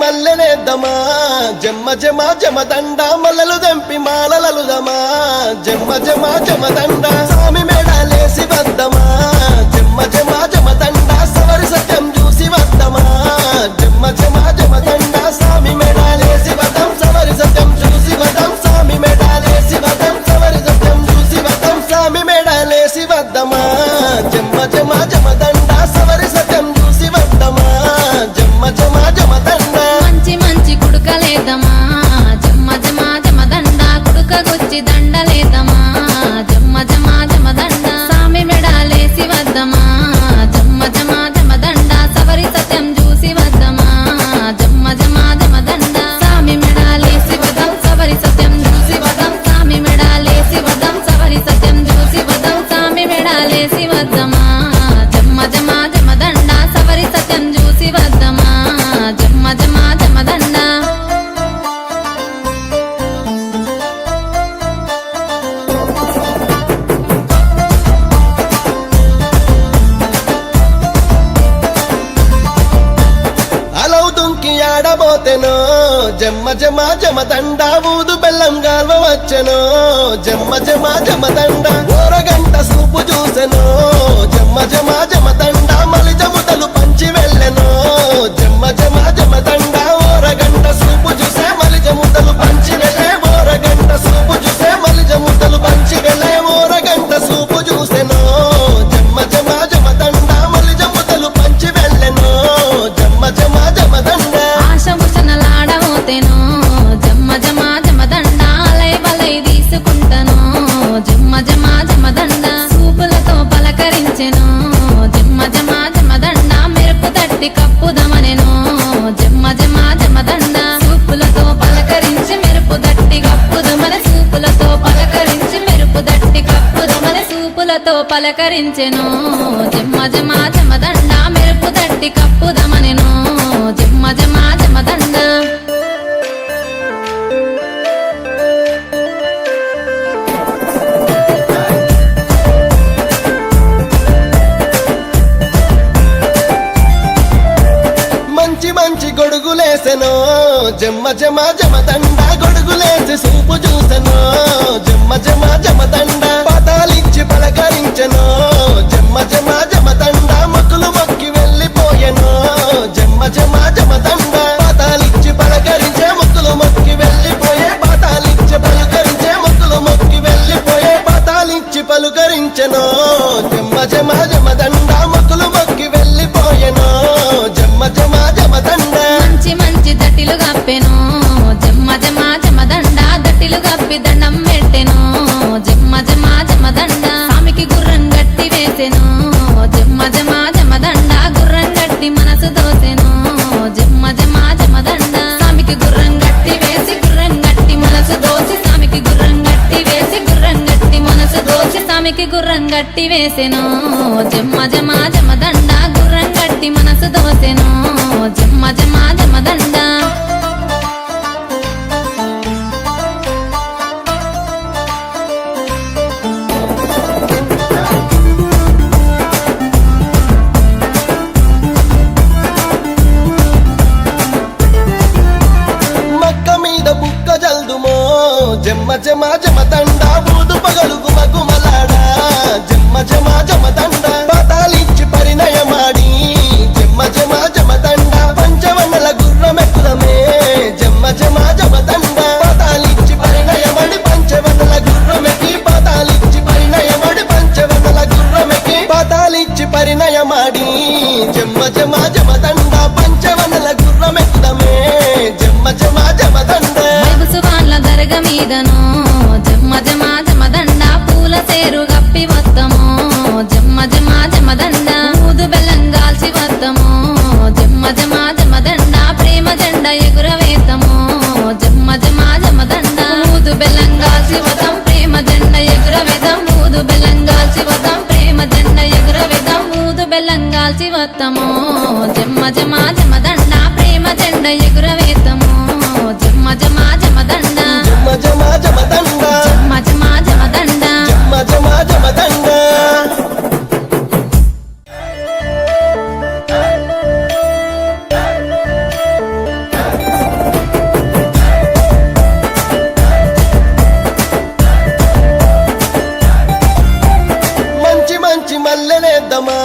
మల్లెనేద్దామా జమ్మ జమ జమదండ మల్లలు దంపి మాలలలుదమా జమ్మ జమ జమదండ స్వామి మేడాలేసి వద్దమా జమ్మ జమ జమదండ సవరి సత్యం చూసి వద్దమా జమ్మ జమ జమదండ స్వామి మేడాలేసి వద్దం సవరి సత్యం చూసి వద్దం స్వామి మేడాలేసి వద్దం సవరి సత్యం చూసి వద్దం స్వామి మేడాలేసి వద్దమా జమ్మ జమ జమదండ సవరి సత్యం చూసి వద్దమా జమ్మ జమ జమదండ మంచి మంచి కుడుకలేదమా జమ్మ జమ జమదండ కుడుకగొచ్చి దండలేదమా జమ్మ జమ జమదండ సామి మెడాలేసి వద్దమా జమ్మ జమ జమదండ సవరి సత్యం చూసి వద్దమా జమ్మ జమ జమదండ సామి మెడాలేసి వదం సవరి సత్యం చూసి వదం సామి మెడాలేసి వదం సవరి సత్యం చూసి వదం సామి మెడాలేసి వద్దమా జమ్మ జమ జమదండ సవరి సత్యం చూసి వద్దమా జమ్మ జమ జమదండ అలౌదుంకి ఆడబోతెనో జమ్మ జమ జమదండ ఊదు బెల్లం గాల్వ వచ్చెనో జమ్మ జమ జమదండ ఓరగంట సూపు చూసెనో జమ్మ జమ జమదండ మలిజముతలు పంచి వెళ్ళెనో జమ్మ జమ జమదండ ఓరగంట సూపు చూసే మలిజముతలు పంచి వెళ్ళే ఓరగంట సూపు చూసే మలిజముతలు పంచి వెళ్ళే ఓరగంట సూపు చూసెనో జమ్మ జమ జమదండ మలిజముతలు పంచి వెళ్ళెనో జమ్మ జమ జమదండ ఆశభూషణలాడబోతేనో జమ్మ జమ జమదండ అలై బలై తీసుకుంటను జమ్మ జమ జమదండ సూపులతో పలకరించెను జమ్మ జమ జమదండ మెరుపు తట్టి కప్పుదమనెను జమ్మ జమ జమదండ సూపులతో పలకరించి మెరుపు తట్టి కప్పుదమన సూపులతో పలకరించి మెరుపు తట్టి కప్పుదమన సూపులతో పలకరించెను జమ్మ జమ జమదండ మెరుపు తట్టి కప్పుదమనెను జమ్మ జమ జమదండ మంచి మంచి గొడుగులేసెనో జమ్మ జమ జమదండ గొడుగులేసి సూపు చూసెనో జమ్మ జమ జమదండ పదాలిచ్చి పలకరించెనో జమ్మ జమ జమదండ మొక్కులు మొక్కి వెళ్ళిపోయెనో జమ్మ జమ జమదండ పదాలిచ్చి పలకరించే మొక్కులు మొక్కి వెళ్ళిపోయే పదాలిచ్చి పలకరించే మొక్కులు మొక్కి వెళ్ళిపోయే పదాలిచ్చి పలుకరించెనో జమ్మ జమ జమదండ మొక్కులు మొక్కి వెళ్ళిపోయెనో జమ్మ జమ జమదండ మంచి మంచి దట్టిలు గప్పెను జమ్మ జమ జమదండ దట్టిలు గప్పి దండం పెట్టెను జమ్మ జమ జమదండ స్వామికి గుర్రం గట్టి వేసెను జమ్మ జమ జమదండ గుర్రం గట్టి మనసు దోసెను జమ్మ జమ జమదండ స్వామికి గుర్రం గట్టి వేసి గుర్రం గట్టి మనసు దోసి స్వామికి గుర్రం గట్టి వేసి గుర్రం గట్టి మనసు దోసి స్వామికి గుర్రం గట్టి వేసెను జమ్మ జమ జమదండ గుర్రం గట్టి మనసు దోసెను జమ్మ జమ జమదండ మక్క మీద బుక్క జల్దుమో జమ్మ జమ జమదండ ఊదు పగలు గుమగుమలాడా జమ్మ జమ జమదండ పదాలిచ్చి పరిణయమాడి జమ్మ జమ జమదండ పంచవన్నెల గుర్రమెక్కుదమే జమ్మ జమ జమదండ పదాలిచ్చి పరిణయమడి పంచవన్నెల గుర్రమెక్కి పదాలిచ్చి పరిణయమడి పంచవన్నెల గుర్రమెక్కి పదాలిచ్చి పరిణయమాడి జమ్మ జమ జమదండ పంచవన్నెల గుర్రమెక్కుదమే జమ్మ జమ జమదండ మైబుసువాన్ల దర్గ మీదను జమ్మ జమ జమదండ పూల తేరు గప్పి వద్దము జమ్మ జమ జమదండ ఊదు బెల్లం గాల్చి వద్దము జమ్మ జమ జమదండ ప్రేమ జెండ ఎగురవేతము జమ్మ జమ జమదండ ఊదు బెల్లం గాల్చి వదం ప్రేమ జెండ ఎగురవేదం ఊదు బెల్లం గాల్చి వదం ప్రేమ జెండ ఎగురవేదం ఊదు బెల్లం గాల్చి వద్దము జమ్మ జమ జమదండ ప్రేమ జెండ ఎగురవేతము జమ్మ జమ జమదండ జమ్మ జమ జమదండ జమ్మ జమ జమదండ జమ్మ జమ జమదండ మంచి మల్లెలేద్దామా